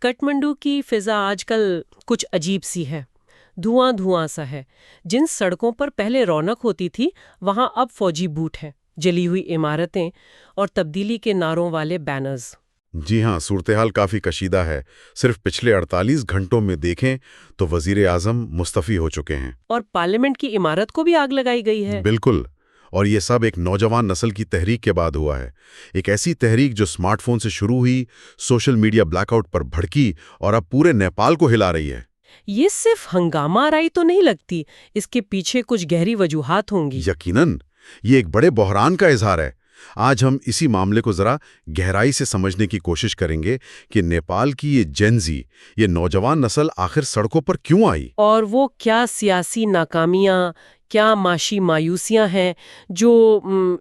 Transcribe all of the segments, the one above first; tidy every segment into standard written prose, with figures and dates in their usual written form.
کٹمنڈو کی فضا آج کل کچھ عجیب سی ہے، دھواں دھواں سا ہے۔ جن سڑکوں پر پہلے رونق ہوتی تھی وہاں اب فوجی بوٹ ہیں، جلی ہوئی عمارتیں اور تبدیلی کے نعروں والے بینرز۔ جی ہاں، صورتحال کافی کشیدہ ہے۔ صرف پچھلے 48 گھنٹوں میں دیکھیں تو وزیر اعظم مستعفی ہو چکے ہیں۔ اور پارلیمنٹ کی عمارت کو بھی آگ لگائی گئی ہے۔ بالکل، اور یہ سب ایک نوجوان نسل کی تحریک کے بعد ہوا ہے۔ ایک ایسی تحریک جو سمارٹ فون سے شروع ہوئی، سوشل میڈیا بلیک آؤٹ پر بھڑکی اور اب پورے نیپال کو ہلا رہی ہے۔ یہ صرف ہنگامہ آرائی تو نہیں لگتی، اس کے پیچھے کچھ گہری وجوہات ہوں گی۔ یقیناً یہ ایک بڑے بحران کا اظہار ہے۔ آج ہم اسی معاملے کو ذرا گہرائی سے سمجھنے کی کوشش کریں گے کہ نیپال کی یہ جینزی، یہ نوجوان نسل آخر سڑکوں پر کیوں آئی؟ اور وہ کیا سیاسی ناکامیاں، کیا معاشی مایوسیاں ہیں جو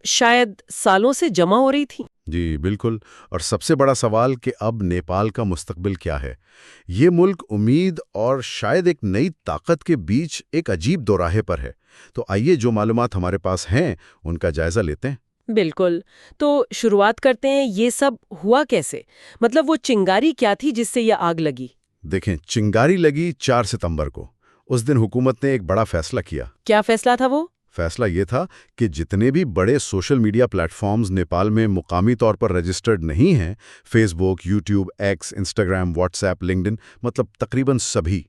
شاید سالوں سے جمع ہو رہی تھیں۔ جی بالکل، اور سب سے بڑا سوال کہ اب نیپال کا مستقبل کیا ہے؟ یہ ملک امید اور شاید ایک نئی طاقت کے بیچ ایک عجیب دوراہے پر ہے۔ تو آئیے جو معلومات ہمارے پاس ہیں ان کا جائزہ لیتے ہیں۔ بالکل، تو شروعات کرتے ہیں، یہ سب ہوا کیسے؟ مطلب وہ چنگاری کیا تھی جس سے یہ آگ لگی؟ دیکھیں، چنگاری لگی 4 ستمبر کو۔ اس دن حکومت نے ایک بڑا فیصلہ کیا۔ کیا فیصلہ تھا وہ؟ فیصلہ یہ تھا کہ جتنے بھی بڑے social media platforms Nepal میں مقامی طور پر رجسٹرڈ نہیں ہیں، Facebook, YouTube, X, Instagram, WhatsApp, LinkedIn, مطلب تقریباً سبھی،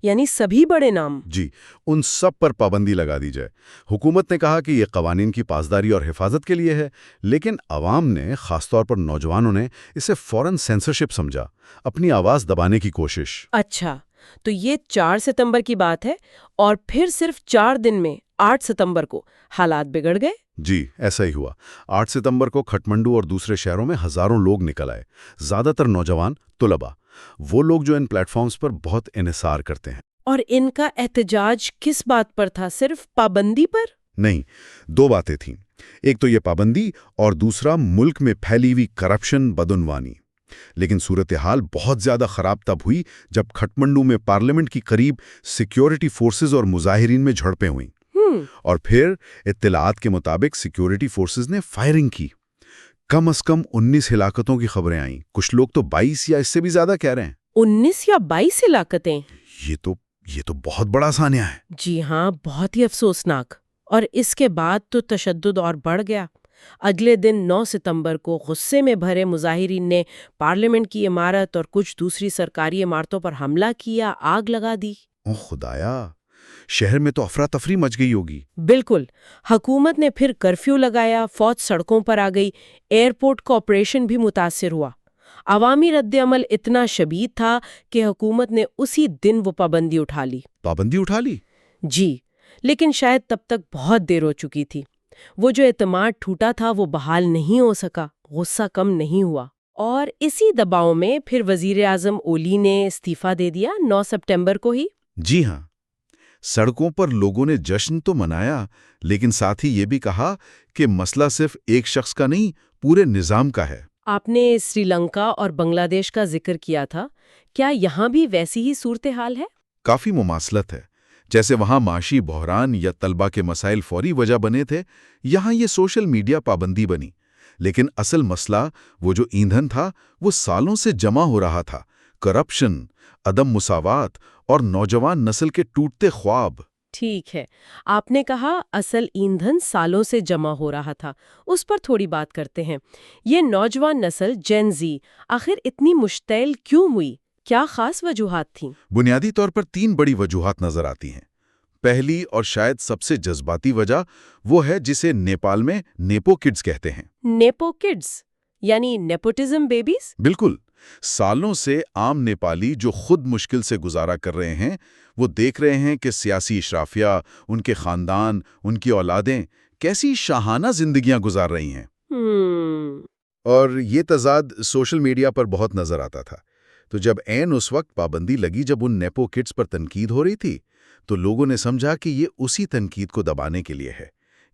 یعنی سبھی بڑے نام۔ جی، ان سب پر پابندی لگا دی جائے۔ حکومت نے کہا کہ یہ قوانین کی پاسداری اور حفاظت کے لیے ہے، لیکن عوام نے، خاص طور پر نوجوانوں نے، اسے فوراً سینسرشپ سمجھا، اپنی آواز دبانے کی کوشش۔ اچھا، تو یہ 4 ستمبر کی بات ہے، اور پھر صرف 4 دن میں 8 ستمبر کو حالات بگڑ گئے۔ جی ایسا ہی ہوا۔ 8 ستمبر کو کھٹمنڈو اور دوسرے شہروں میں ہزاروں لوگ نکل آئے، زیادہ تر نوجوان، طلباء، وہ لوگ جو ان پلیٹ فارمز پر بہت انحصار کرتے ہیں۔ اور ان کا احتجاج کس بات پر تھا؟ صرف پابندی پر؟ نہیں، 2 باتیں تھیں۔ ایک تو یہ پابندی، اور دوسرا ملک میں پھیلی ہوئی کرپشن، بدعنوانی۔ لیکن صورتحال بہت زیادہ خراب تب ہوئی جب کھٹمنڈو میں پارلیمنٹ کی قریب سیکیورٹی فورسز اور مظاہرین میں جھڑپیں ہوئیں، اور پھر اطلاعات کے مطابق سیکیورٹی فورسز نے فائرنگ کی۔ کم از کم 19 ہلاکتوں کی خبریں آئیں، کچھ لوگ تو 22 یا اس سے بھی زیادہ کہہ رہے ہیں۔ 19 یا 22 ہلاکتیں؟ یہ تو بہت بڑا سانیہ ہے۔ جی ہاں، بہت ہی افسوسناک۔ اور اس کے بعد تو تشدد اور بڑھ گیا۔ اگلے دن 9 ستمبر کو غصے میں بھرے مظاہرین نے پارلیمنٹ کی عمارت اور کچھ دوسری سرکاری عمارتوں پر حملہ کیا، آگ لگا دی۔ او خدایا، شہر میں تو افراتفری مچ گئی ہوگی۔ بالکل، حکومت نے پھر کرفیو لگایا، فوج سڑکوں پر آ گئی، ایئرپورٹ کا آپریشن بھی متاثر ہوا۔ عوامی رد عمل اتنا شدید تھا کہ حکومت نے اسی دن وہ پابندی اٹھا لی۔ پابندی اٹھا لی؟ جی، لیکن شاید تب تک بہت دیر ہو چکی تھی۔ وہ جو اعتماد ٹوٹا تھا وہ بحال نہیں ہو سکا، غصہ کم نہیں ہوا، اور اسی دباؤ میں پھر وزیر اعظم اولی نے استعفیٰ دے دیا 9 سپٹمبر کو ہی۔ جی ہاں، سڑکوں پر لوگوں نے جشن تو منایا، لیکن ساتھ ہی یہ بھی کہا کہ مسئلہ صرف ایک شخص کا نہیں، پورے نظام کا ہے۔ آپ نے سری لنکا اور بنگلہ دیش کا ذکر کیا تھا، کیا یہاں بھی ویسی ہی صورتحال ہے؟ کافی مماثلت ہے۔ جیسے وہاں معاشی بحران یا طلبہ کے مسائل فوری وجہ بنے تھے، یہاں یہ سوشل میڈیا پابندی بنی۔ لیکن اصل مسئلہ، وہ جو ایندھن تھا، وہ سالوں سے جمع ہو رہا تھا: کرپشن، عدم مساوات اور نوجوان نسل کے ٹوٹتے خواب۔ ٹھیک ہے، آپ نے کہا اصل ایندھن سالوں سے جمع ہو رہا تھا، اس پر تھوڑی بات کرتے ہیں۔ یہ نوجوان نسل جین زی آخر اتنی مشتعل کیوں ہوئی؟ کیا خاص وجوہات تھیں؟ بنیادی طور پر 3 بڑی وجوہات نظر آتی ہیں۔ پہلی اور شاید سب سے جذباتی وجہ وہ ہے جسے نیپال میں نیپو کڈز کہتے ہیں۔ نیپو کڈز یعنی نیپوٹزم بیبیز؟ بالکل، سالوں سے عام نیپالی جو خود مشکل سے گزارا کر رہے ہیں، وہ دیکھ رہے ہیں کہ سیاسی اشرافیہ، ان کے خاندان، ان کی اولادیں کیسی شاہانہ زندگیاں گزار رہی ہیں۔ اور یہ تضاد سوشل میڈیا پر بہت نظر آتا تھا۔ تو جب عین اس وقت پابندی لگی جب ان نیپو کڈز پر تنقید ہو رہی تھی، تو لوگوں نے سمجھا کہ یہ اسی تنقید کو دبانے کے لیے ہے۔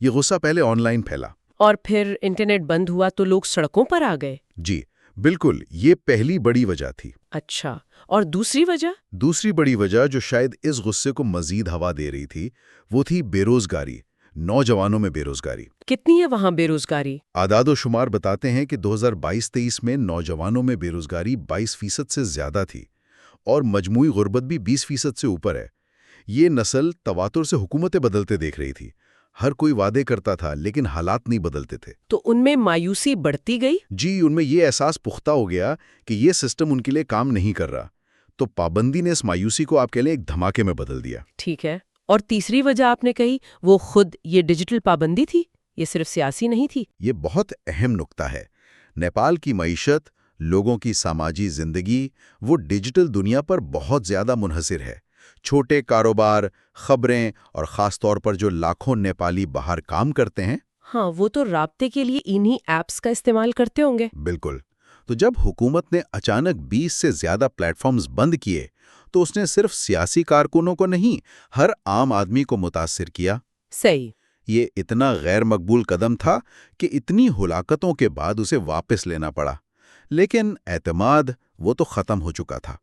یہ غصہ پہلے آن لائن پھیلا، اور پھر انٹرنیٹ بند ہوا تو لوگ سڑکوں پر آ گئے۔ جی بالکل، یہ پہلی بڑی وجہ تھی۔ اچھا، اور دوسری وجہ؟ دوسری بڑی وجہ جو شاید اس غصے کو مزید ہوا دے رہی تھی، وہ تھی بے روزگاری، نوجوانوں میں بے روزگاری۔ کتنی ہے وہاں بے روزگاری؟ اعداد و شمار بتاتے ہیں کہ 2022-23 میں نوجوانوں میں بے روزگاری 22% سے زیادہ تھی اور مجموعی غربت بھی 20% سے اوپر ہے۔ یہ نسل تواتر سے حکومتیں بدلتے دیکھ رہی تھی۔ ہر کوئی وعدے کرتا تھا لیکن حالات نہیں بدلتے تھے۔ تو ان میں مایوسی بڑھتی گئی؟ جی، ان میں یہ احساس پختہ ہو گیا کہ یہ سسٹم ان کے لیے کام نہیں کر رہا۔ تو پابندی نے اس مایوسی کو آپ کہہ لیں ایک دھماکے میں بدل دیا۔ ٹھیک ہے، اور تیسری وجہ آپ نے کہی وہ خود یہ ڈیجیٹل پابندی تھی، یہ صرف سیاسی نہیں تھی؟ یہ بہت اہم نکتہ ہے۔ نیپال کی معیشت، لوگوں کی سماجی زندگی، وہ ڈیجیٹل دنیا پر بہت زیادہ منحصر ہے۔ چھوٹے کاروبار، خبریں اور خاص طور پر جو لاکھوں نیپالی باہر کام کرتے ہیں، ہاں، وہ تو رابطے کے لیے انہی ایپس کا استعمال کرتے ہوں گے۔ بالکل۔ تو جب حکومت نے اچانک 20 سے زیادہ پلیٹ فارمز بند کیے تو اس نے صرف سیاسی کارکنوں کو نہیں، ہر عام آدمی کو متاثر کیا۔ صحیح۔ یہ اتنا غیر مقبول قدم تھا کہ اتنی ہلاکتوں کے بعد اسے واپس لینا پڑا، لیکن اعتماد وہ تو ختم ہو چکا تھا۔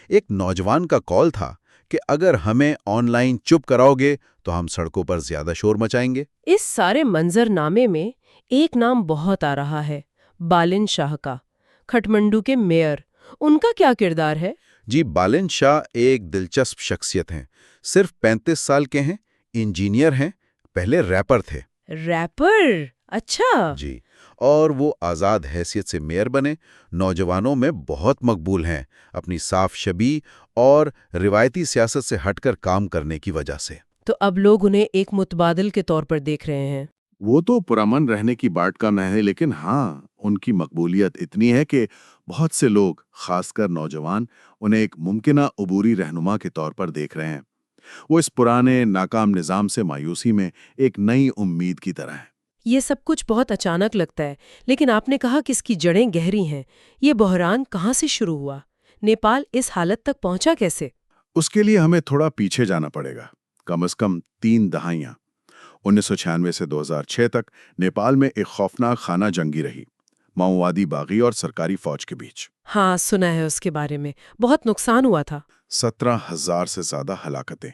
ایک نوجوان کا کال تھا کہ اگر ہمیں آن لائن چپ کراؤ گے تو ہم سڑکوں پر زیادہ شور مچائیں گے۔ اس سارے منظر نامے میں ایک نام بہت آ رہا ہے، بالن شاہ کا، کھٹمنڈو کے میئر۔ ان کا کیا کردار ہے؟ جی، بالن شاہ ایک دلچسپ شخصیت ہیں۔ صرف 35 سال کے ہیں، انجینئر ہیں، پہلے ریپر تھے۔ ریپر؟ اچھا۔ جی، اور وہ آزاد حیثیت سے میئر بنے۔ نوجوانوں میں بہت مقبول ہیں اپنی صاف شبیہ اور روایتی سیاست سے ہٹ کر کام کرنے کی وجہ سے۔ تو اب لوگ انہیں ایک متبادل کے طور پر دیکھ رہے ہیں۔ وہ تو پرامن رہنے کی بات کا نہ ہے، لیکن ہاں، ان کی مقبولیت اتنی ہے کہ بہت سے لوگ، خاص کر نوجوان، انہیں ایک ممکنہ عبوری رہنما کے طور پر دیکھ رہے ہیں۔ وہ اس پرانے ناکام نظام سے مایوسی میں ایک نئی امید کی طرح ہے۔ یہ سب کچھ بہت اچانک لگتا ہے، لیکن آپ نے کہا کہ اس کی جڑیں گہری ہیں۔ یہ بحران کہاں سے شروع ہوا؟ نیپال اس حالت تک پہنچا کیسے؟ اس کے لیے ہمیں تھوڑا پیچھے جانا پڑے گا، کم از کم 3 دہائیاں۔ 1996 سے 2006 تک نیپال میں ایک خوفناک خانہ جنگی رہی، ماؤوادی باغی اور سرکاری فوج کے بیچ۔ ہاں، سنا ہے اس کے بارے میں، بہت نقصان ہوا تھا۔ 17,000 سے زیادہ ہلاکتیں،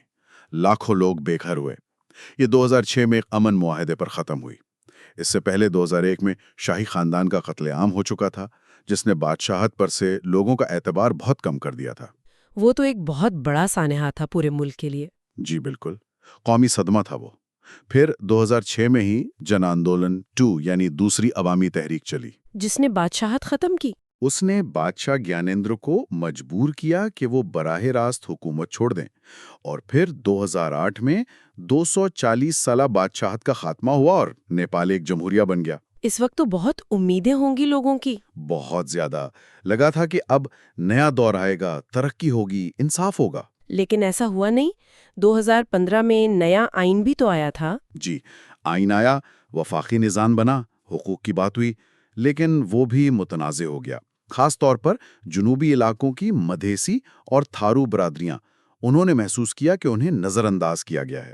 لاکھوں لوگ بے گھر ہوئے۔ یہ 2006 میں ایک امن معاہدے پر ختم ہوئی۔ اس سے پہلے 2001 میں شاہی خاندان کا قتل عام ہو چکا تھا، جس نے بادشاہت پر سے لوگوں کا اعتبار بہت کم کر دیا تھا۔ وہ تو ایک بہت بڑا سانحہ تھا پورے ملک کے لیے۔ جی بالکل، قومی صدمہ تھا وہ۔ پھر 2006 میں ہی جن آندولن 2 یعنی دوسری عوامی تحریک چلی، جس نے بادشاہت ختم کی۔ اس نے بادشاہ گیانیندر کو مجبور کیا کہ وہ براہ راست حکومت چھوڑ دیں، اور پھر 2008 میں 240 سالہ بادشاہت کا خاتمہ ہوا اور نیپال ایک جمہوریہ بن گیا۔ اس وقت تو بہت امیدیں ہوں گی لوگوں کی۔ بہت زیادہ لگا تھا کہ اب نیا دور آئے گا، ترقی ہوگی، انصاف ہوگا۔ لیکن ایسا ہوا نہیں۔ 2015 میں نیا آئین بھی تو آیا تھا۔ جی، آئین آیا، وفاقی نظام بنا، حقوق کی بات ہوئی، لیکن وہ بھی متنازع ہو گیا۔ خاص طور پر جنوبی علاقوں کی مدھیسی اور تھارو برادریاں، انہوں نے محسوس کیا کہ انہیں نظر انداز کیا گیا ہے۔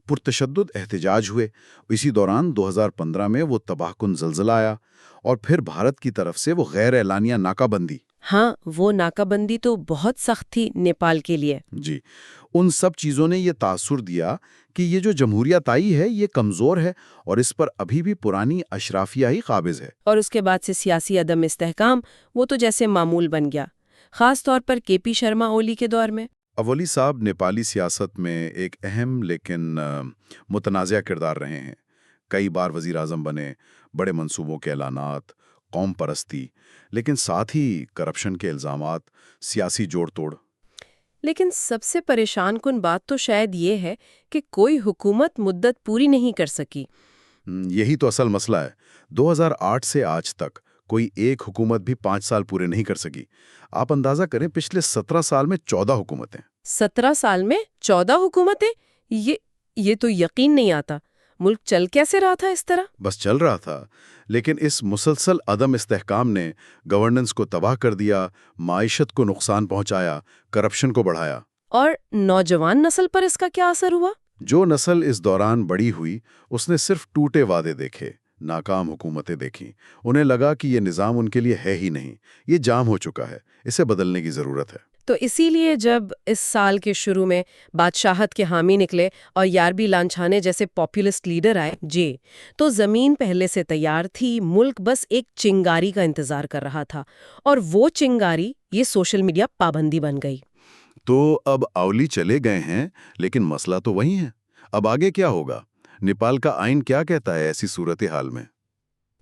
پرتشدد احتجاج ہوئے۔ اسی دوران 2015 میں وہ تباہ کن زلزلہ آیا، اور پھر بھارت کی طرف سے وہ غیر اعلانیہ ناکہ بندی۔ ہاں، وہ ناکہ بندی تو بہت سخت تھی نیپال کے لیے۔ جی، ان سب چیزوں نے یہ تاثر دیا کہ یہ جو جمہوریت آئی ہے یہ کمزور ہے، اور اس پر ابھی بھی پرانی اشرافیہ ہی قابض ہے۔ اور اس کے بعد سے سیاسی عدم استحکام وہ تو جیسے معمول بن گیا، خاص طور پر کے پی شرما اولی کے دور میں۔ اولی صاحب نیپالی سیاست میں ایک اہم لیکن متنازع کردار رہے ہیں۔ کئی بار وزیر اعظم بنے، بڑے منصوبوں کے اعلانات، قوم پرستی، لیکن ساتھ ہی کرپشن کے الزامات، سیاسی جوڑ توڑ۔ لیکن سب سے پریشان کن بات تو شاید یہ ہے کہ کوئی حکومت مدت پوری نہیں کر سکی۔ یہی تو اصل مسئلہ ہے۔ 2008 سے آج تک کوئی ایک حکومت بھی 5 سال پورے نہیں کر سکی۔ آپ اندازہ کریں، پچھلے 17 سال میں 14 حکومتیں۔ 17 سال میں 14 حکومتیں؟ یہ تو یقین نہیں آتا۔ ملک چل کیسے رہا تھا اس طرح؟ بس چل رہا تھا، لیکن اس مسلسل عدم استحکام نے گورننس کو تباہ کر دیا، معیشت کو نقصان پہنچایا، کرپشن کو بڑھایا۔ اور نوجوان نسل پر اس کا کیا اثر ہوا؟ جو نسل اس دوران بڑی ہوئی، اس نے صرف ٹوٹے وعدے دیکھے، ناکام حکومتیں دیکھیں، انہیں لگا کہ یہ نظام ان کے لیے ہے ہی نہیں، یہ جام ہو چکا ہے، اسے بدلنے کی ضرورت ہے۔ تو اسی لیے جب اس سال کے شروع میں بادشاہت کے حامی نکلے اور یاربی لانچھانے جیسے پاپولسٹ لیڈر آئے تو زمین پہلے سے تیار تھی، ملک بس ایک چنگاری کا انتظار کر رہا تھا، اور وہ چنگاری یہ سوشل میڈیا پابندی بن گئی۔ تو اب اولی چلے گئے ہیں، لیکن مسئلہ تو وہی ہے۔ اب آگے کیا ہوگا؟ نیپال کا آئین کیا کہتا ہے ایسی صورتحال میں؟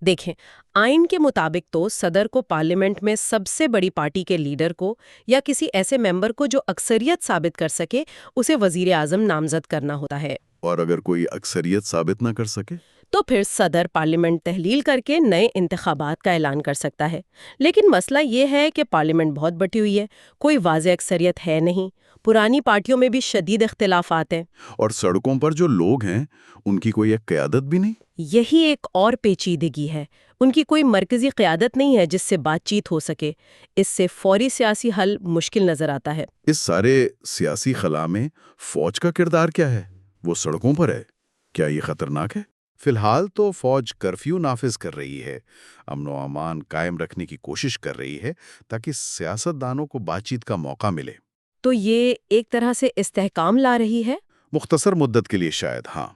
دیکھیں، آئین کے مطابق تو صدر کو پارلیمنٹ میں سب سے بڑی پارٹی کے لیڈر کو یا کسی ایسے ممبر کو جو اکثریت ثابت کر سکے اسے وزیر اعظم نامزد کرنا ہوتا ہے۔ اور اگر کوئی اکثریت ثابت نہ کر سکے؟ تو پھر صدر پارلیمنٹ تحلیل کر کے نئے انتخابات کا اعلان کر سکتا ہے۔ لیکن مسئلہ یہ ہے کہ پارلیمنٹ بہت بٹی ہوئی ہے، کوئی واضح اکثریت ہے نہیں، پرانی پارٹیوں میں بھی شدید اختلافات ہیں، اور سڑکوں پر جو لوگ ہیں ان کی کوئی ایک قیادت بھی نہیں۔ یہی ایک اور پیچیدگی ہے، ان کی کوئی مرکزی قیادت نہیں ہے جس سے بات چیت ہو سکے۔ اس سے فوری سیاسی حل مشکل نظر آتا ہے۔ اس سارے سیاسی خلا میں فوج کا کردار کیا ہے؟ وہ سڑکوں پر ہے، کیا یہ خطرناک ہے؟ فی الحال تو فوج کرفیو نافذ کر رہی ہے، امن و امان قائم رکھنے کی کوشش کر رہی ہے تاکہ سیاستدانوں کو بات چیت کا موقع ملے۔ تو یہ ایک طرح سے استحکام لا رہی ہے؟ مختصر مدت کے لیے شاید، ہاں،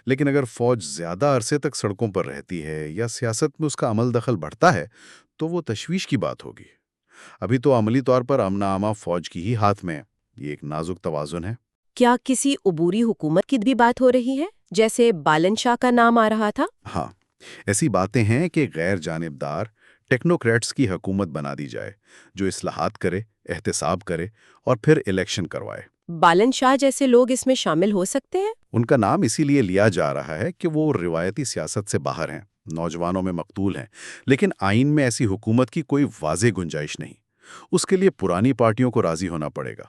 لیکن اگر فوج زیادہ عرصے تک سڑکوں پر رہتی ہے یا سیاست میں اس کا عمل دخل بڑھتا ہے تو وہ تشویش کی بات ہوگی۔ ابھی تو عملی طور پر امن امان فوج کی ہی ہاتھ میں ہے، یہ ایک نازک توازن ہے۔ کیا کسی عبوری حکومت کی بھی بات ہو رہی ہے، جیسے بالن شاہ کا نام آ رہا تھا؟ ہاں، ایسی باتیں ہیں کہ غیر جانبدار ٹیکنوکریٹس کی حکومت بنا دی جائے جو اصلاحات کرے، احتساب کرے اور پھر الیکشن کروائے۔ بالن شاہ جیسے لوگ اس میں شامل ہو سکتے ہیں؟ ان کا نام اسی لیے لیا جا رہا ہے کہ وہ روایتی سیاست سے باہر ہیں، نوجوانوں میں مقتول ہیں، لیکن آئین میں ایسی حکومت کی کوئی واضح گنجائش نہیں۔ اس کے لیے پرانی پارٹیوں کو راضی ہونا پڑے گا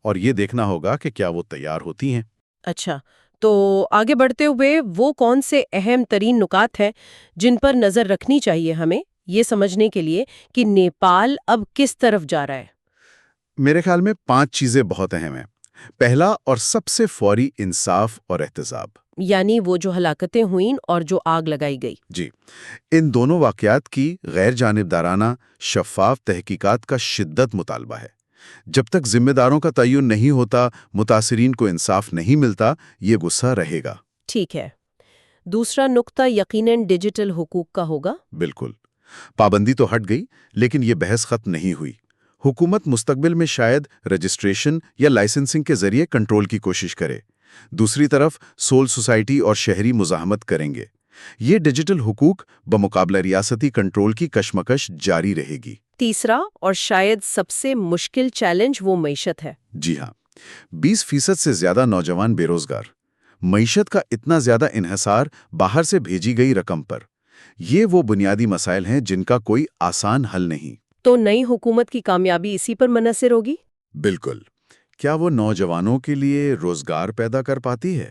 اور یہ دیکھنا ہوگا کہ کیا وہ تیار ہوتی ہیں۔ اچھا، تو آگے بڑھتے ہوئے وہ کون سے اہم ترین نکات ہیں جن پر نظر رکھنی چاہیے ہمیں یہ سمجھنے کے لیے کہ نیپال اب کس طرف جا رہا ہے؟ میرے خیال میں 5 چیزیں بہت اہم ہیں۔ پہلا اور سب سے فوری انصاف اور احتساب۔ یعنی وہ جو ہلاکتیں ہوئیں اور جو آگ لگائی گئی۔ جی، ان دونوں واقعات کی غیر جانبدارانہ شفاف تحقیقات کا شدت مطالبہ ہے۔ جب تک ذمہ داروں کا تعین نہیں ہوتا، متاثرین کو انصاف نہیں ملتا، یہ غصہ رہے گا۔ ٹھیک ہے۔ دوسرا نقطہ یقیناً ڈیجیٹل حقوق کا ہوگا۔ بالکل، پابندی تو ہٹ گئی لیکن یہ بحث ختم نہیں ہوئی۔ حکومت مستقبل میں شاید رجسٹریشن یا لائسنسنگ کے ذریعے کنٹرول کی کوشش کرے۔ دوسری طرف سول سوسائٹی اور شہری مزاحمت کریں گے۔ یہ ڈیجیٹل حقوق بمقابلہ ریاستی کنٹرول کی کشمکش جاری رہے گی۔ تیسرا اور شاید سب سے مشکل چیلنج وہ معیشت ہے۔ جی ہاں، 20% سے زیادہ نوجوان بے روزگار، معیشت کا اتنا زیادہ انحصار باہر سے بھیجی گئی رقم پر، یہ وہ بنیادی مسائل ہیں جن کا کوئی آسان حل نہیں۔ تو نئی حکومت کی کامیابی اسی پر منحصر ہوگی؟ بالکل۔ کیا وہ نوجوانوں کے لیے روزگار پیدا کر پاتی ہے،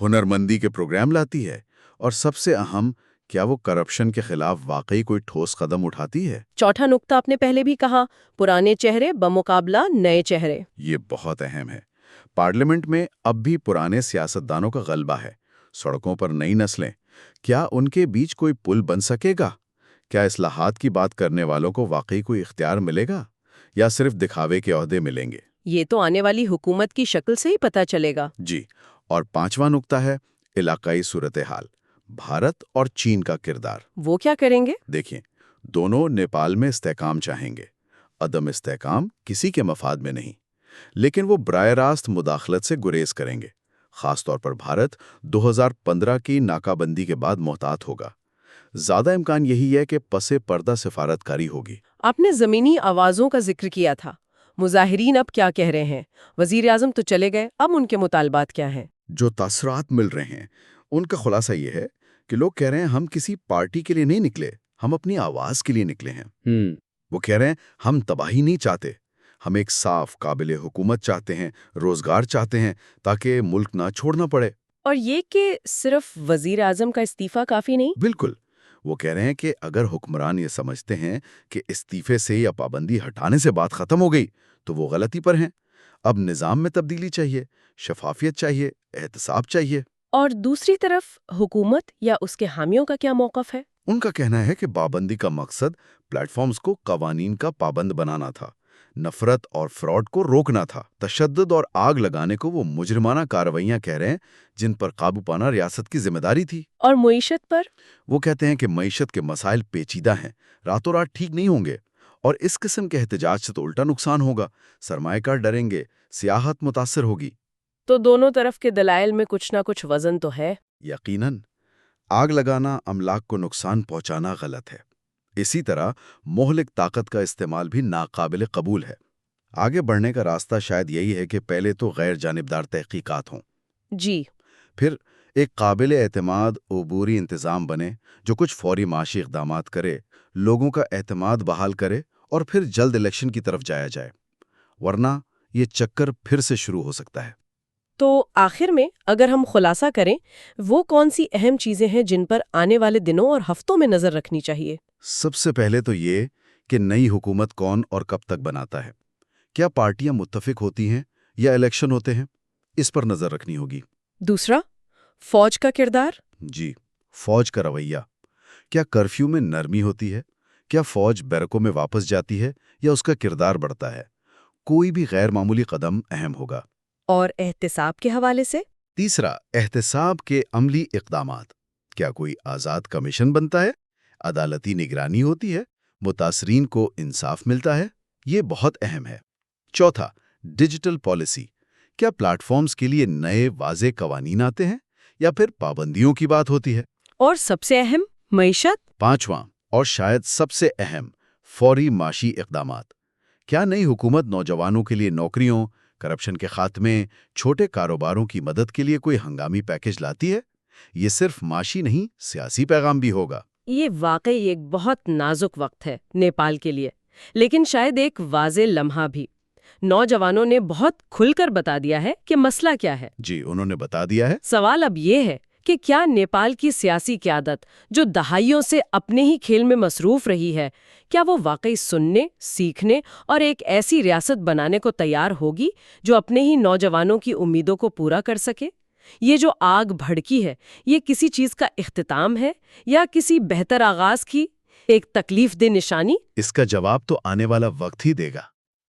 ہنرمندی کے پروگرام لاتی ہے، اور سب سے اہم، کیا وہ کرپشن کے خلاف واقعی کوئی ٹھوس قدم اٹھاتی ہے؟ چوتھا نقطہ آپ نے پہلے بھی کہا، پرانے چہرے بمقابلہ نئے چہرے۔ یہ بہت اہم ہے۔ پارلیمنٹ میں اب بھی پرانے سیاستدانوں کا غلبہ ہے، سڑکوں پر نئی نسلیں۔ کیا ان کے بیچ کوئی پل بن سکے گا؟ کیا اصلاحات کی بات کرنے والوں کو واقعی کوئی اختیار ملے گا یا صرف دکھاوے کے عہدے ملیں گے؟ یہ تو آنے والی حکومت کی شکل سے ہی پتہ چلے گا۔ جی، اور 5واں نقطہ ہے علاقائی صورتحال، بھارت اور چین کا کردار۔ وہ کیا کریں گے؟ دیکھیں، دونوں نیپال میں استحکام چاہیں گے، عدم استحکام کسی کے مفاد میں نہیں، لیکن وہ براہ راست مداخلت سے گریز کریں گے۔ خاص طور پر بھارت 2015 کی ناکہ بندی کے بعد محتاط ہوگا۔ زیادہ امکان یہی ہے کہ پس پردہ سفارتکاری ہوگی۔ آپ نے زمینی آوازوں کا ذکر کیا تھا، مظاہرین اب کیا کہہ رہے ہیں؟ وزیر اعظم تو چلے گئے، اب ان کے مطالبات کیا ہیں؟ جو تاثرات مل رہے ہیں ان کا خلاصہ یہ ہے کہ لوگ کہہ رہے ہیں ہم کسی پارٹی کے لیے نہیں نکلے، ہم اپنی آواز کے لیے نکلے ہیں۔ وہ کہہ رہے ہیں ہم تباہی نہیں چاہتے، ہم ایک صاف قابل حکومت چاہتے ہیں، روزگار چاہتے ہیں تاکہ ملک نہ چھوڑنا پڑے۔ اور یہ کہ صرف وزیر اعظم کا استعفیٰ کافی نہیں؟ بالکل، وہ کہہ رہے ہیں کہ اگر حکمران یہ سمجھتے ہیں کہ استعفے سے یا پابندی ہٹانے سے بات ختم ہو گئی تو وہ غلطی پر ہیں۔ اب نظام میں تبدیلی چاہیے، شفافیت چاہیے، احتساب چاہیے۔ اور دوسری طرف حکومت یا اس کے حامیوں کا کیا موقف ہے؟ ان کا کہنا ہے کہ پابندی کا مقصد پلیٹ فارمز کو قوانین کا پابند بنانا تھا، نفرت اور فراڈ کو روکنا تھا۔ تشدد اور آگ لگانے کو وہ مجرمانہ کارروائیاں کہہ رہے ہیں جن پر قابو پانا ریاست کی ذمہ داری تھی۔ اور معیشت پر؟ وہ کہتے ہیں کہ معیشت کے مسائل پیچیدہ ہیں، راتوں رات ٹھیک نہیں ہوں گے، اور اس قسم کے احتجاج سے تو الٹا نقصان ہوگا، سرمایہ کار ڈریں گے، سیاحت متاثر ہوگی۔ تو دونوں طرف کے دلائل میں کچھ نہ کچھ وزن تو ہے۔ یقیناً آگ لگانا، املاک کو نقصان پہنچانا غلط ہے۔ اسی طرح مہلک طاقت کا استعمال بھی ناقابل قبول ہے۔ آگے بڑھنے کا راستہ شاید یہی ہے کہ پہلے تو غیر جانبدار تحقیقات ہوں، جی، پھر ایک قابل اعتماد عبوری انتظام بنے جو کچھ فوری معاشی اقدامات کرے، لوگوں کا اعتماد بحال کرے، اور پھر جلد الیکشن کی طرف جایا جائے، ورنہ یہ چکر پھر سے شروع ہو سکتا ہے۔ تو آخر میں اگر ہم خلاصہ کریں، وہ کون سی اہم چیزیں ہیں جن پر آنے والے دنوں اور ہفتوں میں نظر رکھنی چاہیے؟ سب سے پہلے تو یہ کہ نئی حکومت کون اور کب تک بناتا ہے، کیا پارٹیاں متفق ہوتی ہیں یا الیکشن ہوتے ہیں، اس پر نظر رکھنی ہوگی۔ دوسرا، فوج کا کردار؟ جی، فوج کا رویہ، کیا کرفیو میں نرمی ہوتی ہے، کیا فوج بیرکوں میں واپس جاتی ہے یا اس کا کردار بڑھتا ہے؟ کوئی بھی غیر معمولی قدم اہم ہوگا۔ اور احتساب کے حوالے سے؟ تیسرا، احتساب کے عملی اقدامات، کیا کوئی آزاد کمیشن بنتا ہے، عدالتی نگرانی ہوتی ہے، متاثرین کو انصاف ملتا ہے؟ یہ بہت اہم ہے۔ چوتھا، ڈیجیٹل پالیسی، کیا پلیٹ فارمز کے لیے نئے واضح قوانین آتے ہیں یا پھر پابندیوں کی بات ہوتی ہے؟ اور سب سے اہم، معیشت؟ پانچواں اور شاید سب سے اہم، فوری معاشی اقدامات، کیا نئی حکومت نوجوانوں کے لیے نوکریوں، کرپشن کے خاتمے، چھوٹے کاروباروں کی مدد کے لیے کوئی ہنگامی پیکج لاتی ہے؟ یہ صرف معاشی نہیں، سیاسی پیغام بھی ہوگا۔ یہ واقعی ایک بہت نازک وقت ہے نیپال کے لیے، لیکن شاید ایک واضح لمحہ بھی۔ نوجوانوں نے بہت کھل کر بتا دیا ہے کہ مسئلہ کیا ہے۔ جی، انہوں نے بتا دیا ہے۔ سوال اب یہ ہے کہ کیا نیپال کی سیاسی قیادت، جو دہائیوں سے اپنے ہی کھیل میں مصروف رہی ہے، کیا وہ واقعی سننے، سیکھنے اور ایک ایسی ریاست بنانے کو تیار ہوگی جو اپنے ہی نوجوانوں کی امیدوں کو پورا کر سکے؟ یہ جو آگ بھڑکی ہے، یہ کسی چیز کا اختتام ہے یا کسی بہتر آغاز کی ایک تکلیف دہ نشانی؟ اس کا جواب تو آنے والا وقت ہی دے گا۔